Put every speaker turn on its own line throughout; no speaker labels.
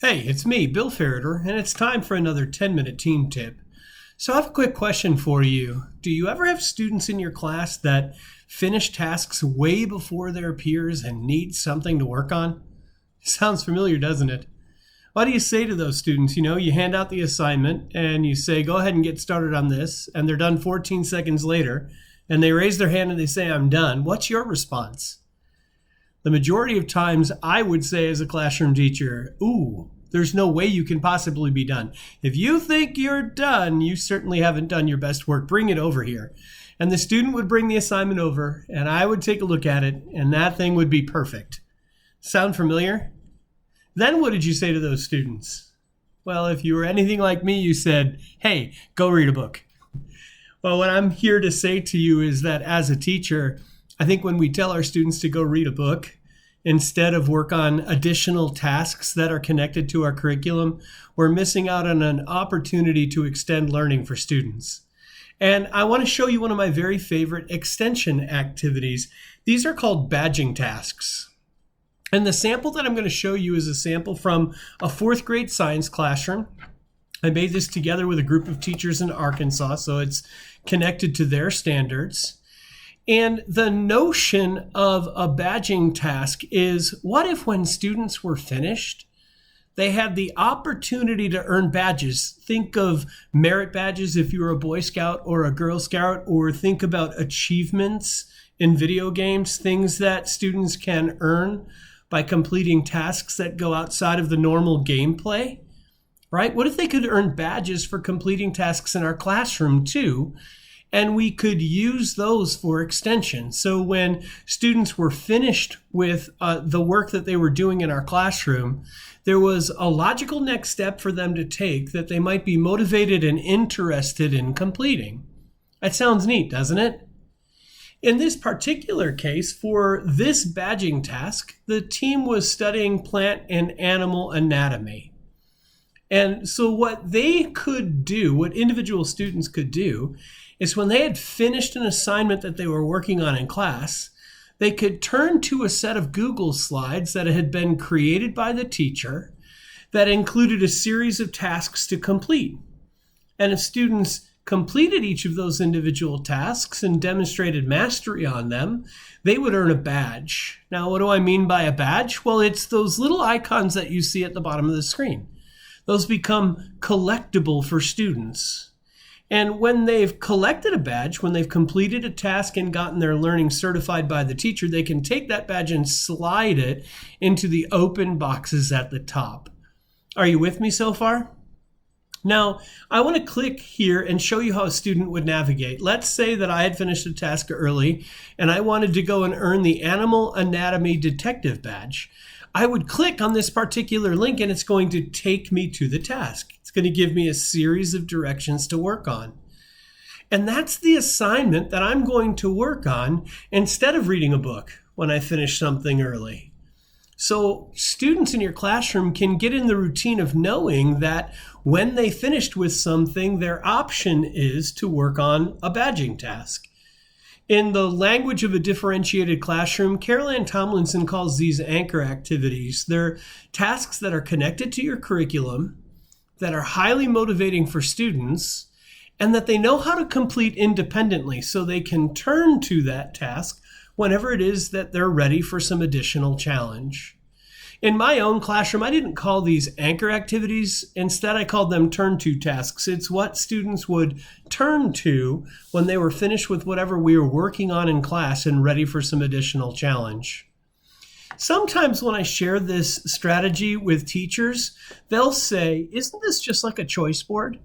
Hey, it's me, Bill Ferriter, and it's time for another 10-minute team tip. So I have a quick question for you. Do you ever have students in your class that finish tasks way before their peers and need something to work on? Sounds familiar, doesn't it? What do you say to those students? You hand out the assignment and you say, go ahead and get started on this, and they're done 14 seconds later, and they raise their hand and they say, I'm done. What's your response? The majority of times I would say as a classroom teacher, ooh, there's no way you can possibly be done. If you think you're done, you certainly haven't done your best work. Bring it over here. And the student would bring the assignment over and I would take a look at it and that thing would be perfect. Sound familiar? Then what did you say to those students? Well, if you were anything like me, you said, hey, go read a book. Well, what I'm here to say to you is that as a teacher, I think when we tell our students to go read a book, instead of work on additional tasks that are connected to our curriculum, we're missing out on an opportunity to extend learning for students. And I want to show you one of my very favorite extension activities. These are called badging tasks. And the sample that I'm going to show you is a sample from a fourth grade science classroom. I made this together with a group of teachers in Arkansas, so it's connected to their standards. And the notion of a badging task is, what if when students were finished, they had the opportunity to earn badges? Think of merit badges if you were a Boy Scout or a Girl Scout, or think about achievements in video games, things that students can earn by completing tasks that go outside of the normal gameplay, right? What if they could earn badges for completing tasks in our classroom too? And we could use those for extension. So when students were finished with the work that they were doing in our classroom, there was a logical next step for them to take that they might be motivated and interested in completing. That sounds neat, doesn't it? In this particular case, for this badging task, the team was studying plant and animal anatomy. And so what they could do, what individual students could do, is when they had finished an assignment that they were working on in class, they could turn to a set of Google slides that had been created by the teacher that included a series of tasks to complete. And if students completed each of those individual tasks and demonstrated mastery on them, they would earn a badge. Now, what do I mean by a badge? Well, it's those little icons that you see at the bottom of the screen. Those become collectible for students. And when they've collected a badge, when they've completed a task and gotten their learning certified by the teacher, they can take that badge and slide it into the open boxes at the top. Are you with me so far? Now, I want to click here and show you how a student would navigate. Let's say that I had finished a task early and I wanted to go and earn the Animal Anatomy Detective Badge. I would click on this particular link and it's going to take me to the task. It's going to give me a series of directions to work on. And that's the assignment that I'm going to work on instead of reading a book when I finish something early. So students in your classroom can get in the routine of knowing that when they finished with something, their option is to work on a badging task. In the language of a differentiated classroom, Carol Ann Tomlinson calls these anchor activities. They're tasks that are connected to your curriculum, that are highly motivating for students, and that they know how to complete independently so they can turn to that task whenever it is that they're ready for some additional challenge. In my own classroom, I didn't call these anchor activities. Instead, I called them turn-to tasks. It's what students would turn to when they were finished with whatever we were working on in class and ready for some additional challenge. Sometimes when I share this strategy with teachers, they'll say, isn't this just like a choice board?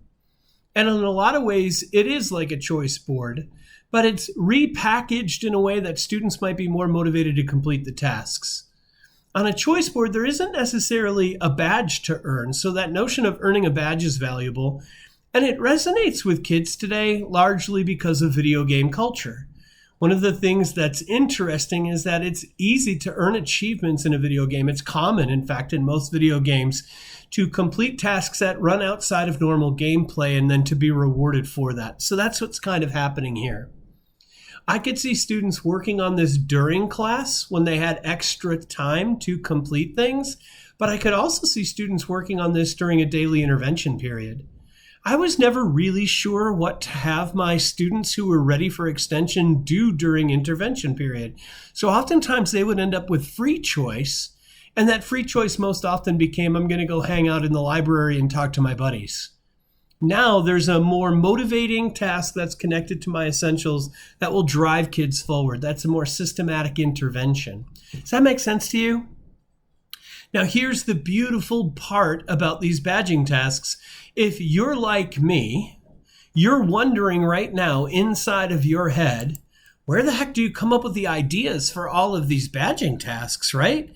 And in a lot of ways, it is like a choice board, but it's repackaged in a way that students might be more motivated to complete the tasks. On a choice board, there isn't necessarily a badge to earn, so that notion of earning a badge is valuable, and it resonates with kids today largely because of video game culture. One of the things that's interesting is that it's easy to earn achievements in a video game. It's common, in fact, in most video games to complete tasks that run outside of normal gameplay and then to be rewarded for that. So that's what's kind of happening here. I could see students working on this during class when they had extra time to complete things, but I could also see students working on this during a daily intervention period. I was never really sure what to have my students who were ready for extension do during intervention period. So oftentimes they would end up with free choice, and that free choice most often became, I'm going to go hang out in the library and talk to my buddies. Now there's a more motivating task that's connected to my essentials that will drive kids forward. That's a more systematic intervention. Does that make sense to you? Now here's the beautiful part about these badging tasks. If you're like me, you're wondering right now inside of your head, where the heck do you come up with the ideas for all of these badging tasks, right?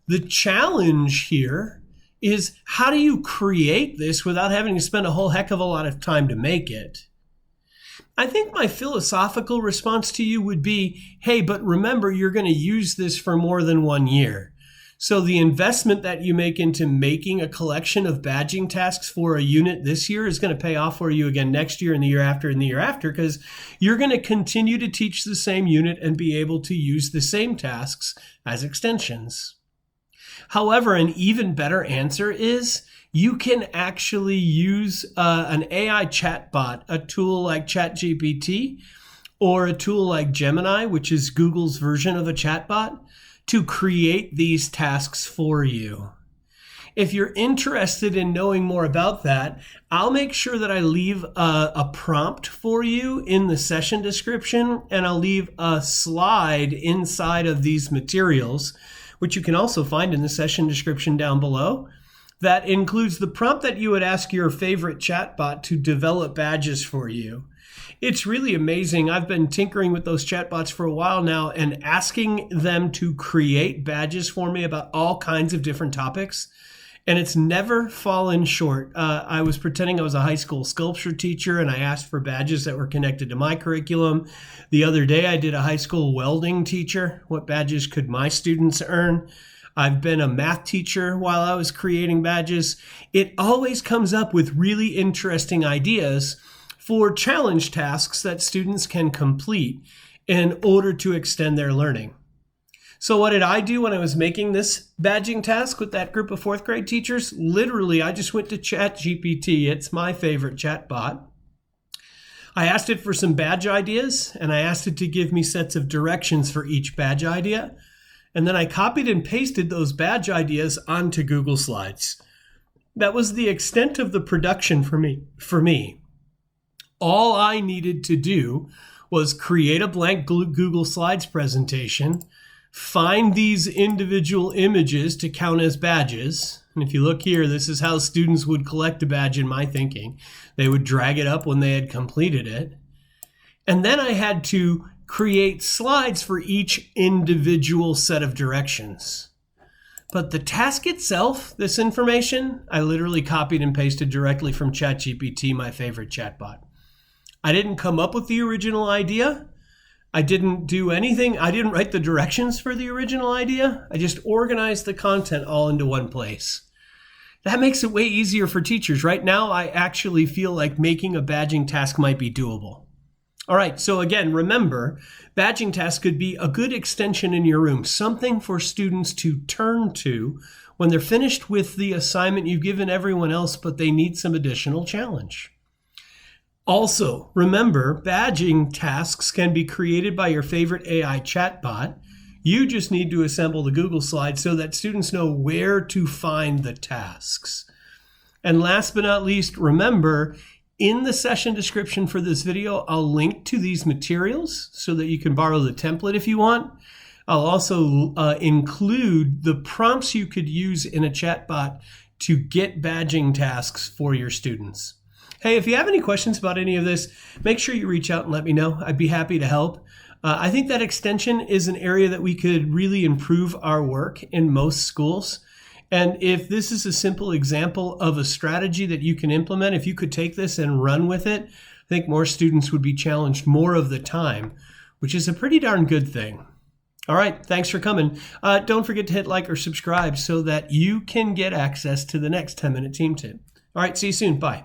The challenge here is, how do you create this without having to spend a whole heck of a lot of time to make it? I think my philosophical response to you would be, hey, but remember, you're going to use this for more than 1 year. So the investment that you make into making a collection of badging tasks for a unit this year is going to pay off for you again next year and the year after and the year after, because you're going to continue to teach the same unit and be able to use the same tasks as extensions. However, an even better answer is you can actually use an AI chatbot, a tool like ChatGPT, or a tool like Gemini, which is Google's version of a chatbot, to create these tasks for you. If you're interested in knowing more about that, I'll make sure that I leave a prompt for you in the session description, and I'll leave a slide inside of these materials, which you can also find in the session description down below, that includes the prompt that you would ask your favorite chatbot to develop badges for you. It's really amazing. I've been tinkering with those chatbots for a while now and asking them to create badges for me about all kinds of different topics, and it's never fallen short. I was pretending I was a high school sculpture teacher, and I asked for badges that were connected to my curriculum. The other day, I did a high school welding teacher. What badges could my students earn? I've been a math teacher while I was creating badges. It always comes up with really interesting ideas for challenge tasks that students can complete in order to extend their learning. So what did I do when I was making this badging task with that group of fourth grade teachers? Literally, I just went to ChatGPT. It's my favorite chatbot. I asked it for some badge ideas, and I asked it to give me sets of directions for each badge idea. And then I copied and pasted those badge ideas onto Google Slides. That was the extent of the production for me. All I needed to do was create a blank Google Slides presentation, find these individual images to count as badges. And if you look here, this is how students would collect a badge in my thinking. They would drag it up when they had completed it. And then I had to create slides for each individual set of directions. But the task itself, this information, I literally copied and pasted directly from ChatGPT, my favorite chatbot. I didn't come up with the original idea. I didn't do anything. I didn't write the directions for the original idea. I just organized the content all into one place. That makes it way easier for teachers. Right now, I actually feel like making a badging task might be doable. All right, so again, remember, badging tasks could be a good extension in your room, something for students to turn to when they're finished with the assignment you've given everyone else, but they need some additional challenge. Also, remember, badging tasks can be created by your favorite AI chatbot. You just need to assemble the Google Slides so that students know where to find the tasks. And last but not least, remember, in the session description for this video, I'll link to these materials so that you can borrow the template if you want. I'll also include the prompts you could use in a chatbot to get badging tasks for your students. Hey, if you have any questions about any of this, make sure you reach out and let me know. I'd be happy to help. I think that extension is an area that we could really improve our work in most schools. And if this is a simple example of a strategy that you can implement, if you could take this and run with it, I think more students would be challenged more of the time, which is a pretty darn good thing. All right, thanks for coming. Don't forget to hit like or subscribe so that you can get access to the next 10-minute team tip. All right, see you soon. Bye.